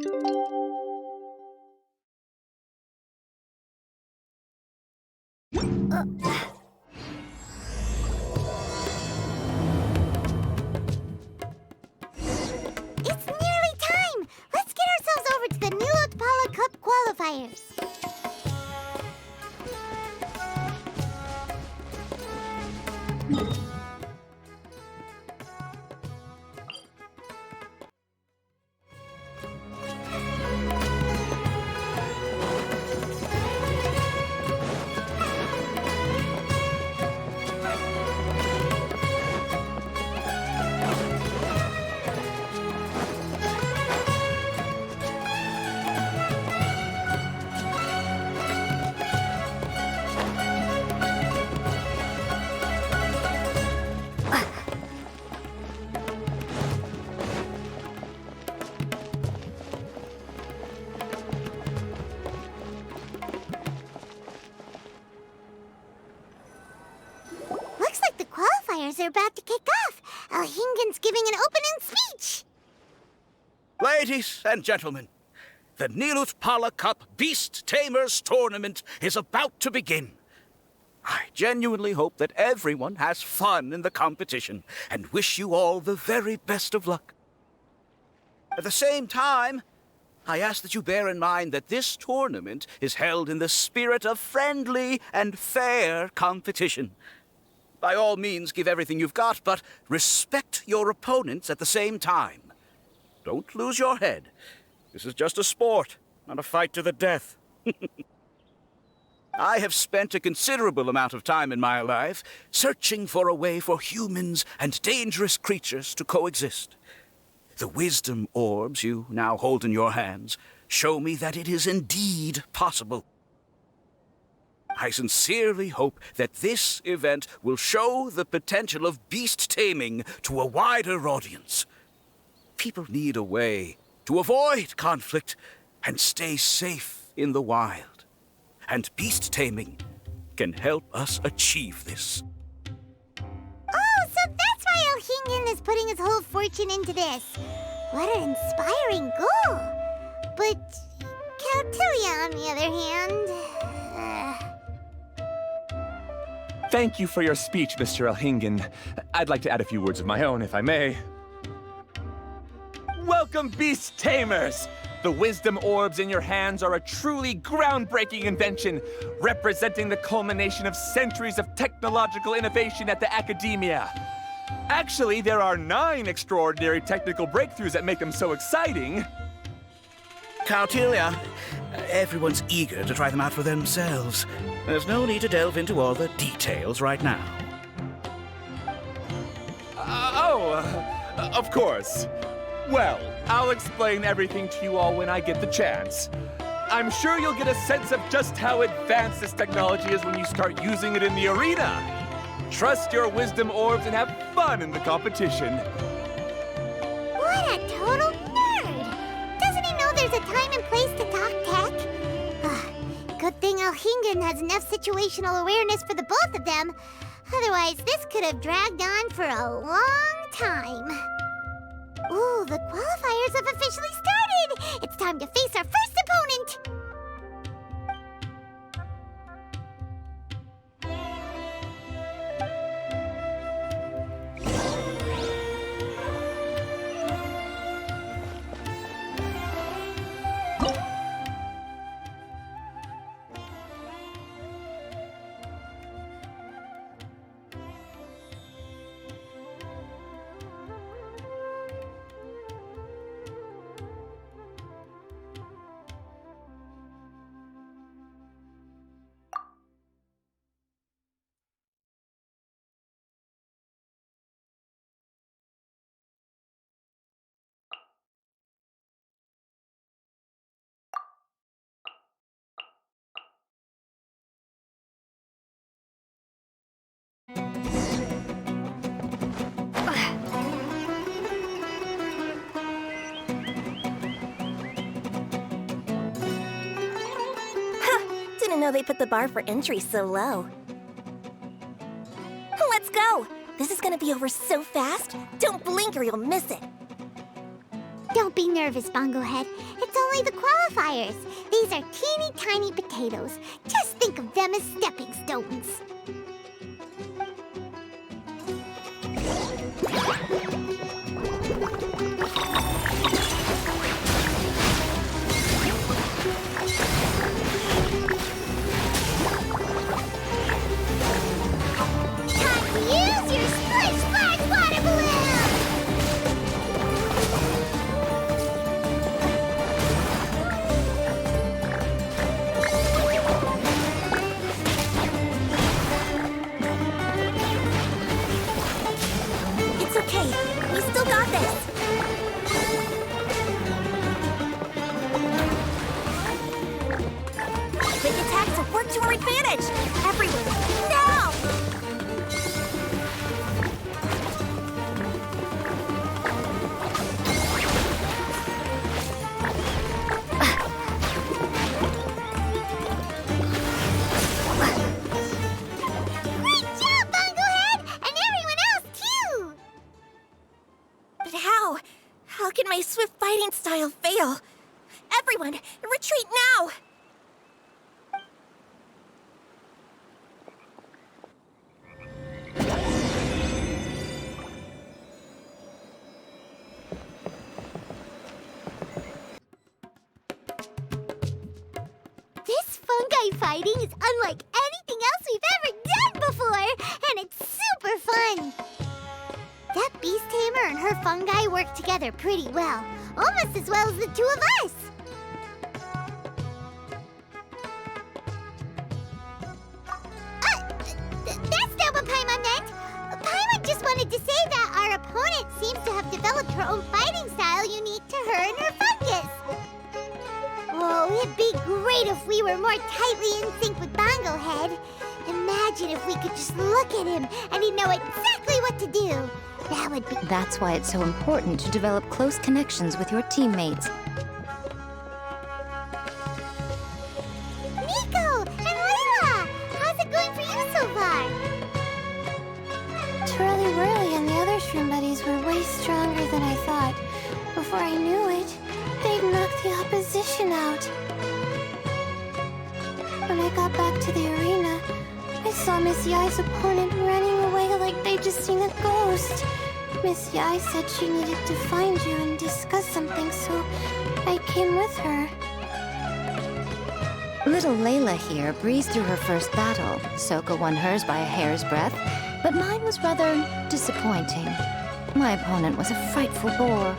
It's nearly time! Let's get ourselves over to the Nilotpala Cup qualifiers. Are about to kick off. Alhingen's giving an opening speech. Ladies and gentlemen, the Nilotpala Cup Beast Tamers Tournament is about to begin. I genuinely hope that everyone has fun in the competition and wish you all the very best of luck. At the same time, I ask that you bear in mind that this tournament is held in the spirit of friendly and fair competition. By all means, give everything you've got, but respect your opponents at the same time. Don't lose your head. This is just a sport, not a fight to the death. I have spent a considerable amount of time in my life searching for a way for humans and dangerous creatures to coexist. The wisdom orbs you now hold in your hands show me that it is indeed possible. I sincerely hope that this event will show the potential of beast taming to a wider audience. People need a way to avoid conflict and stay safe in the wild. And beast taming can help us achieve this. Oh, so that's why Alhingen is putting his whole fortune into this. What an inspiring goal. But Cautilia, on the other hand... Thank you for your speech, Mr. Alhingen. I'd like to add a few words of my own, if I may. Welcome, Beast Tamers! The wisdom orbs in your hands are a truly groundbreaking invention, representing the culmination of centuries of technological innovation at the academia. Actually, there are 9 extraordinary technical breakthroughs that make them so exciting. Cautilia, everyone's eager to try them out for themselves. There's no need to delve into all the details right now. Of course. Well, I'll explain everything to you all when I get the chance. I'm sure you'll get a sense of just how advanced this technology is when you start using it in the arena. Trust your wisdom orbs and have fun in the competition. What a total nerd! Doesn't he know there's a time and place to talk tech? Good thing Alhingen has enough situational awareness for the both of them. Otherwise, this could have dragged on for a long time. Ooh, the qualifiers have officially started! It's time to face our first opponent! Didn't know they put the bar for entry so low. Let's go! This is gonna be over so fast. Don't blink or you'll miss it. Don't be nervous, Bongohead. It's only the qualifiers. These are teeny tiny potatoes. Just think of them as stepping stones. Time to use your splish splash water balloon! It's okay. We still got this. Quick attacks will work to our advantage. Everywhere. Now! Great job, Bongohead! And everyone else, too! But how? How can my swift fighting style fail? Everyone, retreat now! This fungi fighting is unlike anything else we've ever done before, and it's super fun! That beast tamer and her fungi work together pretty well, almost as well as the two of us! That's not what Paimon meant! Paimon just wanted to say that our opponent seems to have developed her own fighting style unique to her and her fungus! Oh, it'd be great if we were more tightly in sync with Bongohead. Imagine if we could just look at him and he'd know exactly what to do. That would be... That's why it's so important to develop close connections with your teammates. Nico and Layla! How's it going for you so far? Twirly Whirly and the other shroom buddies were way stronger than I thought. Before I knew it, they'd knocked the opposition out. When I got back to the arena, I saw Miss Yai's opponent running away like they'd just seen a ghost. Miss Yai said she needed to find you and discuss something, so I came with her. Little Layla here breezed through her first battle. Soko won hers by a hair's breadth, but mine was rather disappointing. My opponent was a frightful bore.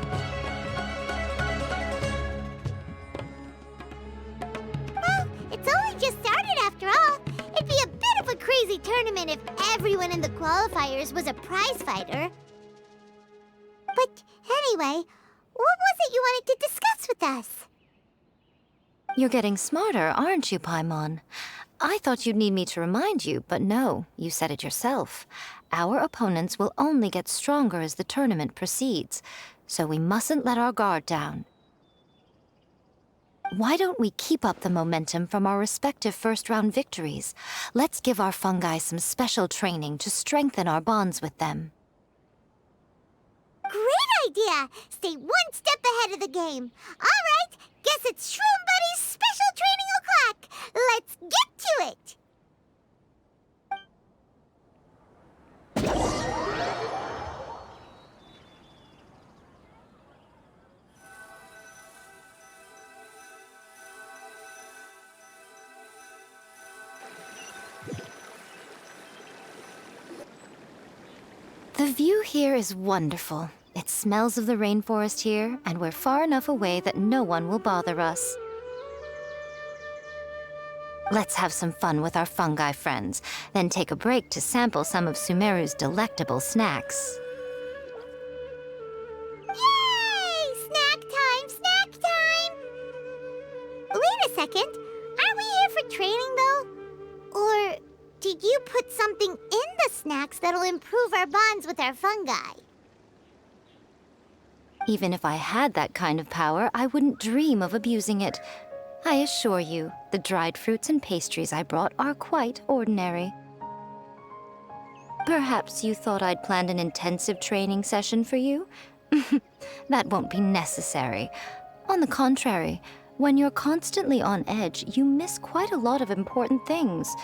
Well, it's only just started after all. It'd be a bit of a crazy tournament if everyone in the qualifiers was a prize fighter. But anyway, what was it you wanted to discuss with us? You're getting smarter, aren't you, Paimon? I thought you'd need me to remind you, but no, you said it yourself. Our opponents will only get stronger as the tournament proceeds, so we mustn't let our guard down. Why don't we keep up the momentum from our respective first-round victories? Let's give our fungi some special training to strengthen our bonds with them. Great idea! Stay one step ahead of the game. All right, guess it's Shroom Buddy's special training o'clock. Let's get to it! The view here is wonderful. It smells of the rainforest here, and we're far enough away that no one will bother us. Let's have some fun with our fungi friends, then take a break to sample some of Sumeru's delectable snacks. Yay! Snack time! Snack time! Wait a second. Aren't we here for training, though? Or did you put something in the snacks that'll improve our bonds with our fungi? Even if I had that kind of power, I wouldn't dream of abusing it. I assure you, the dried fruits and pastries I brought are quite ordinary. Perhaps you thought I'd planned an intensive training session for you? That won't be necessary. On the contrary, when you're constantly on edge, you miss quite a lot of important things.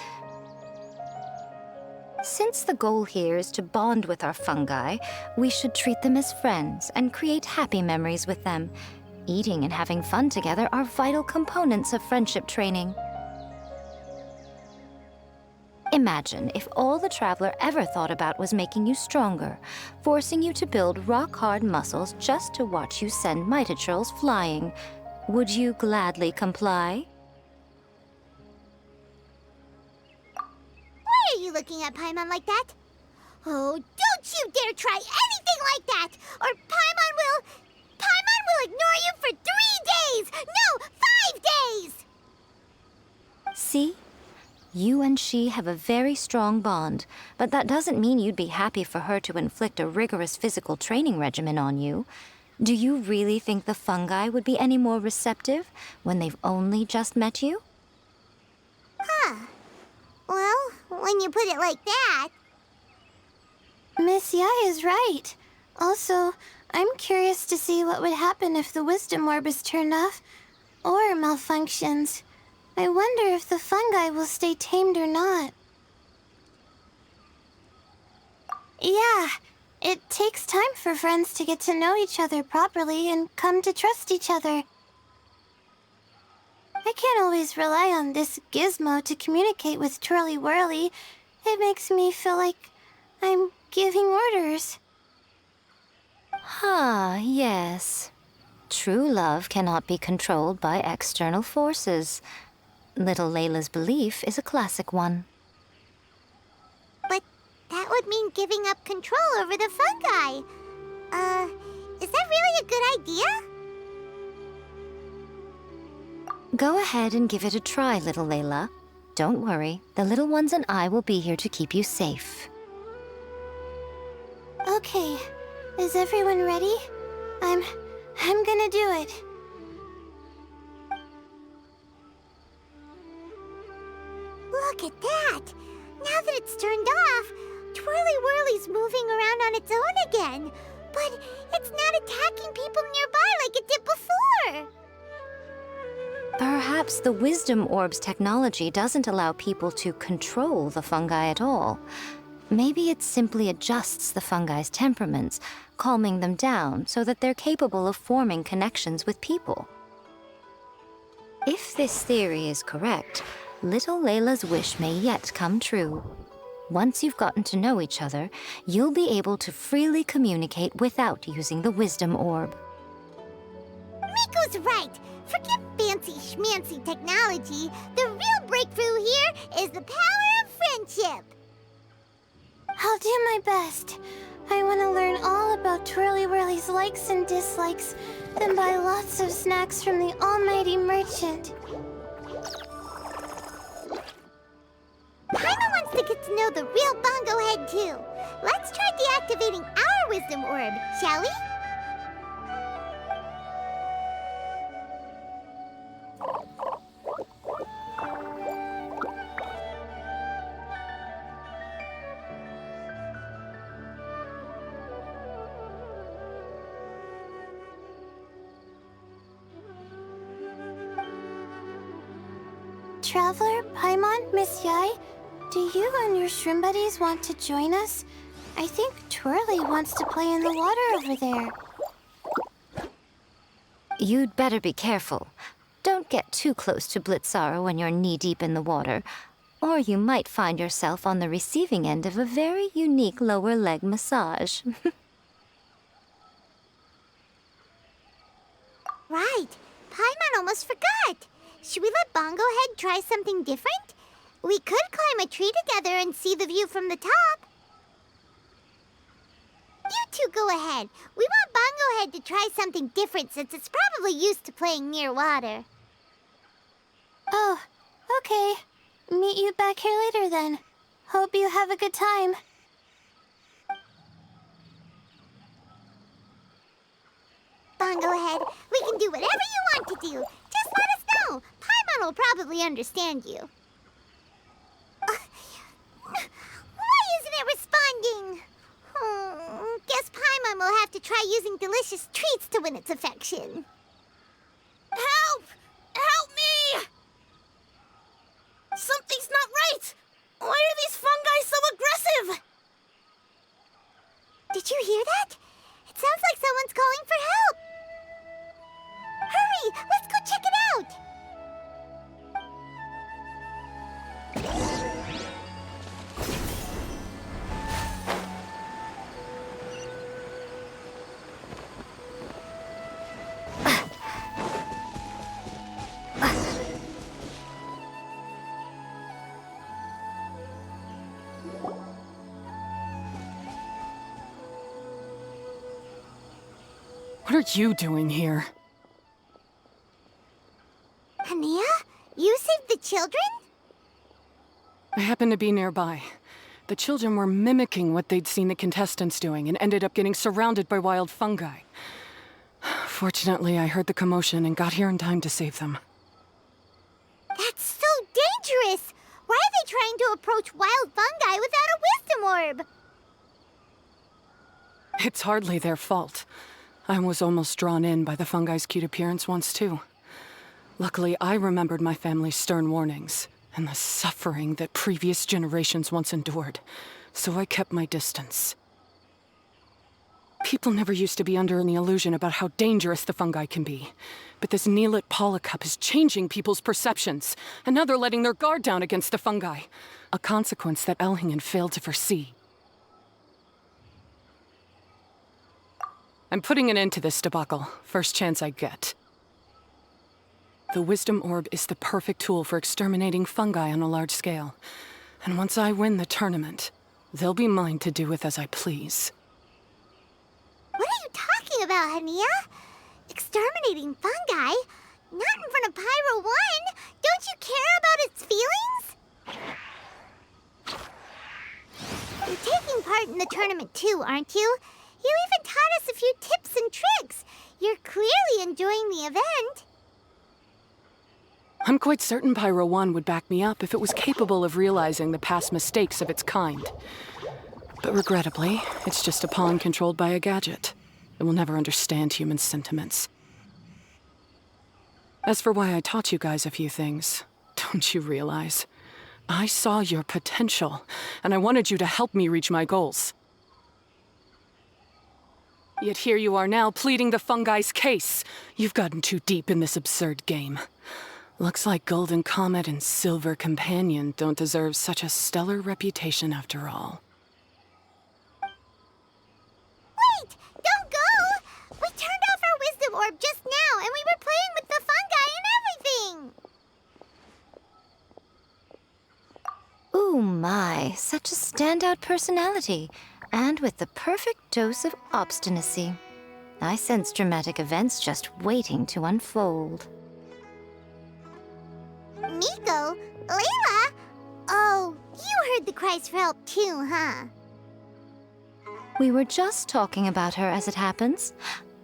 Since the goal here is to bond with our fungi, we should treat them as friends and create happy memories with them. Eating and having fun together are vital components of friendship training. Imagine if all the Traveler ever thought about was making you stronger, forcing you to build rock-hard muscles just to watch you send Mitatrolls flying. Would you gladly comply? Why are you looking at Paimon like that? Oh, don't you dare try anything like that! Or Paimon will ignore you for 3 days! No, 5 days! See? You and she have a very strong bond, but that doesn't mean you'd be happy for her to inflict a rigorous physical training regimen on you. Do you really think the fungi would be any more receptive when they've only just met you? Huh. Well, when you put it like that... Miss Yai is right. Also, I'm curious to see what would happen if the wisdom orb is turned off or malfunctions. I wonder if the fungi will stay tamed or not. Yeah, it takes time for friends to get to know each other properly and come to trust each other. I can't always rely on this gizmo to communicate with Twirly Whirly. It makes me feel like I'm giving orders. Ah, yes. True love cannot be controlled by external forces. Little Layla's belief is a classic one. But that would mean giving up control over the fungi. Is that really a good idea? Go ahead and give it a try, little Layla. Don't worry, the little ones and I will be here to keep you safe. Okay, is everyone ready? I'm gonna do it. Look at that! Now that it's turned off, Twirly Whirly's moving around on its own again. But it's not attacking people nearby like it did before! Perhaps the Wisdom Orb's technology doesn't allow people to control the fungi at all. Maybe it simply adjusts the fungi's temperaments, calming them down so that they're capable of forming connections with people. If this theory is correct, little Layla's wish may yet come true. Once you've gotten to know each other, you'll be able to freely communicate without using the Wisdom Orb. Miko's right! Forget fancy schmancy technology. The real breakthrough here is the power of friendship. I'll do my best. I want to learn all about Twirly Whirly's likes and dislikes, then buy lots of snacks from the almighty merchant. Paimon wants to get to know the real Bongo Head, too. Let's try deactivating our Wisdom Orb, shall we? Traveler, Paimon, Miss Yai, do you and your shroom buddies want to join us? I think Twirly wants to play in the water over there. You'd better be careful. Don't get too close to Blitzara when you're knee-deep in the water, or you might find yourself on the receiving end of a very unique lower leg massage. Right. Paimon almost forgot. Should we let Bongo Head try something different? We could climb a tree together and see the view from the top. You two go ahead. We want Bongo Head to try something different since it's probably used to playing near water. Oh, okay. Meet you back here later then. Hope you have a good time. Bongo Head, we can do whatever you want to do. Just let us know. Paimon will probably understand you. Why isn't it responding? Guess Paimon will have to try using delicious treats to win its affection. Help! Help me! Something's not right! Why are these fungi so aggressive? Did you hear that? It sounds like someone's calling for help. Hurry! Let's go check it out! What are you doing here? Hania? You saved the children? I happened to be nearby. The children were mimicking what they'd seen the contestants doing and ended up getting surrounded by wild fungi. Fortunately, I heard the commotion and got here in time to save them. That's so dangerous! Why are they trying to approach wild fungi without a wisdom orb? It's hardly their fault. I was almost drawn in by the fungi's cute appearance once, too. Luckily, I remembered my family's stern warnings and the suffering that previous generations once endured, so I kept my distance. People never used to be under any illusion about how dangerous the fungi can be, but this nilotpala cup is changing people's perceptions, and now they're letting their guard down against the fungi, a consequence that Elhingen failed to foresee. I'm putting an end to this debacle, first chance I get. The Wisdom Orb is the perfect tool for exterminating fungi on a large scale. And once I win the tournament, they'll be mine to do with as I please. What are you talking about, Hania? Exterminating fungi? Not in front of Pyro 1! Don't you care about its feelings? You're taking part in the tournament too, aren't you? You even taught us a few tips and tricks. You're clearly enjoying the event. I'm quite certain Pyro 1 would back me up if it was capable of realizing the past mistakes of its kind. But regrettably, it's just a pawn controlled by a gadget. It will never understand human sentiments. As for why I taught you guys a few things, don't you realize? I saw your potential, and I wanted you to help me reach my goals. Yet here you are now, pleading the fungi's case. You've gotten too deep in this absurd game. Looks like Golden Comet and Silver Companion don't deserve such a stellar reputation after all. Wait! Don't go! We turned off our Wisdom Orb just now, and we were playing with the fungi and everything! Ooh my, such a standout personality. And with the perfect dose of obstinacy. I sense dramatic events just waiting to unfold. Miko? Layla? Oh, you heard the cries for help too, huh? We were just talking about her as it happens.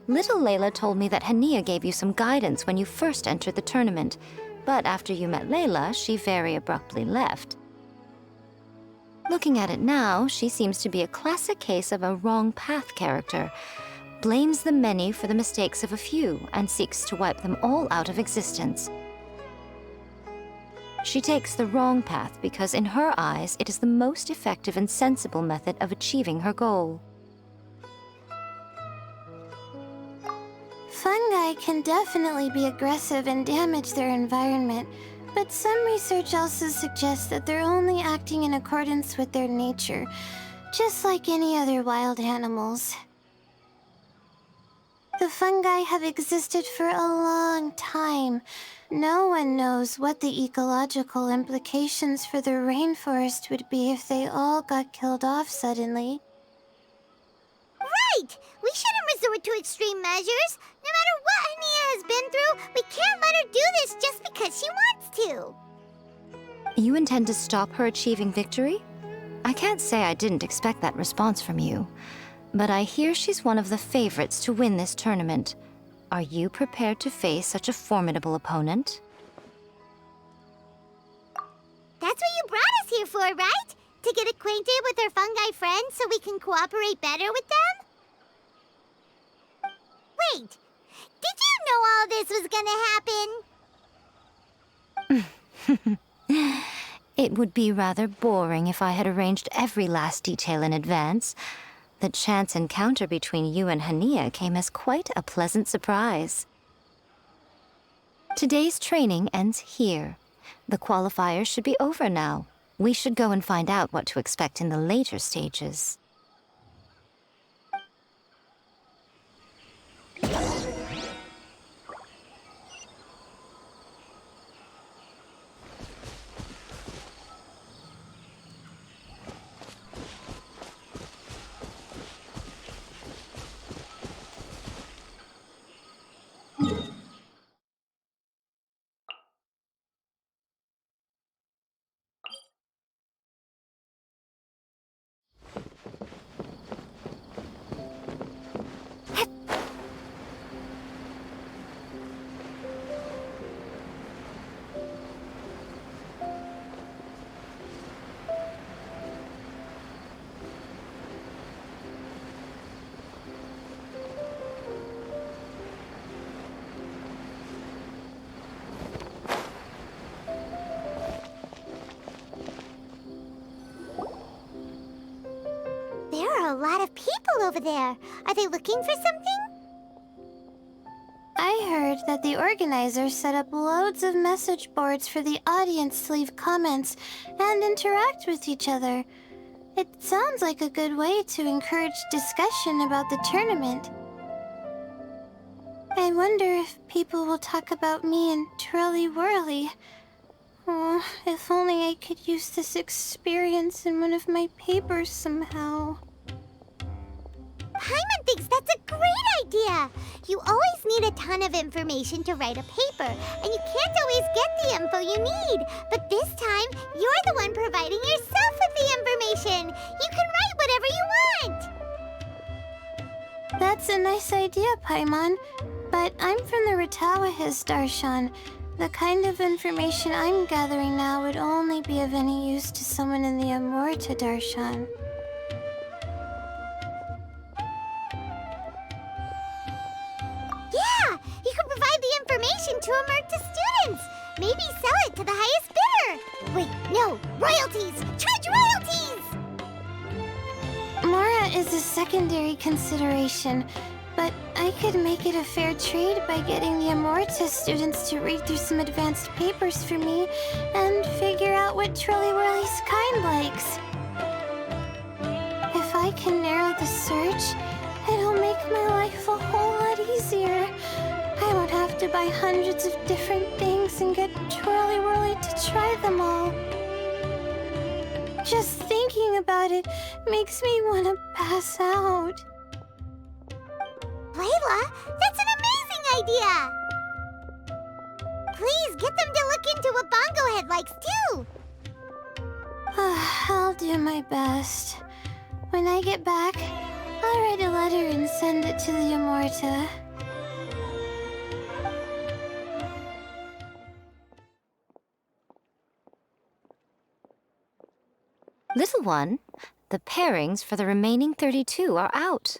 Little Layla told me that Hania gave you some guidance when you first entered the tournament, but after you met Layla, she very abruptly left. Looking at it now, she seems to be a classic case of a wrong path character. Blames the many for the mistakes of a few and seeks to wipe them all out of existence. She takes the wrong path because in her eyes, it is the most effective and sensible method of achieving her goal. Fungi can definitely be aggressive and damage their environment, but some research also suggests that they're only acting in accordance with their nature, just like any other wild animals. The fungi have existed for a long time. No one knows what the ecological implications for the rainforest would be if they all got killed off suddenly. Right! We shouldn't resort to extreme measures. No matter what Hania has been through, we can't let her do this just because she wants to. You intend to stop her achieving victory? I can't say I didn't expect that response from you, but I hear she's one of the favorites to win this tournament. Are you prepared to face such a formidable opponent? That's what you brought us here for, right? To get acquainted with our fungi friends so we can cooperate better with them? point! Did you know all this was gonna happen? It would be rather boring if I had arranged every last detail in advance. The chance encounter between you and Hania came as quite a pleasant surprise. Today's training ends here. The qualifiers should be over now. We should go and find out what to expect in the later stages. There are a lot of people over there. Are they looking for something? I heard that the organizers set up loads of message boards for the audience to leave comments and interact with each other. It sounds like a good way to encourage discussion about the tournament. I wonder if people will talk about me and Twirly Whirly. Oh, if only I could use this experience in one of my papers somehow. Paimon thinks that's a great idea! You always need a ton of information to write a paper, and you can't always get the info you need. But this time, you're the one providing yourself with the information! You can write whatever you want! That's a nice idea, Paimon. But I'm from the Ratawa-His Darshan. The kind of information I'm gathering now would only be of any use to someone in the Amurta Darshan. Yeah! You can provide the information to Amurta students! Maybe sell it to the highest bidder! Wait, no! Royalties! Charge royalties! Mora is a secondary consideration, but I could make it a fair trade by getting the Amurta students to read through some advanced papers for me and figure out what Twirly Whirly's kind likes. If I can narrow the search, it'll make my life a whole lot easier. I won't have to buy hundreds of different things and get Twirly Whirly to try them all. Just thinking about it makes me want to pass out. Layla, that's an amazing idea! Please get them to look into what Bongo Head likes too! I'll do my best. When I get back, I'll write a letter and send it to the Amurta. Little one, the pairings for the remaining 32 are out.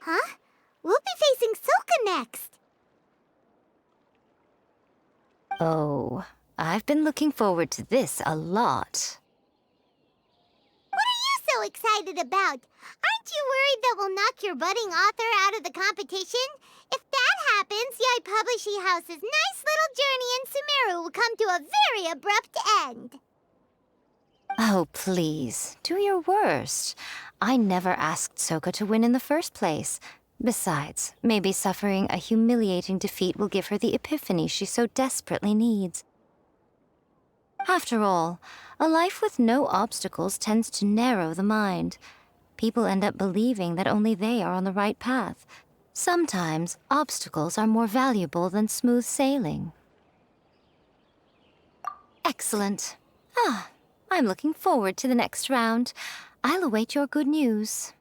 Huh? We'll be facing Soka next! Oh, I've been looking forward to this a lot. What are you so excited about? Aren't you worried that we'll knock your budding author out of the competition? If that happens, Yai Publishing House's nice little journey in Sumeru will come to a very abrupt end. Oh, please, do your worst. I never asked Soka to win in the first place. Besides, maybe suffering a humiliating defeat will give her the epiphany she so desperately needs. After all, a life with no obstacles tends to narrow the mind. People end up believing that only they are on the right path. Sometimes, obstacles are more valuable than smooth sailing. Excellent. I'm looking forward to the next round. I'll await your good news.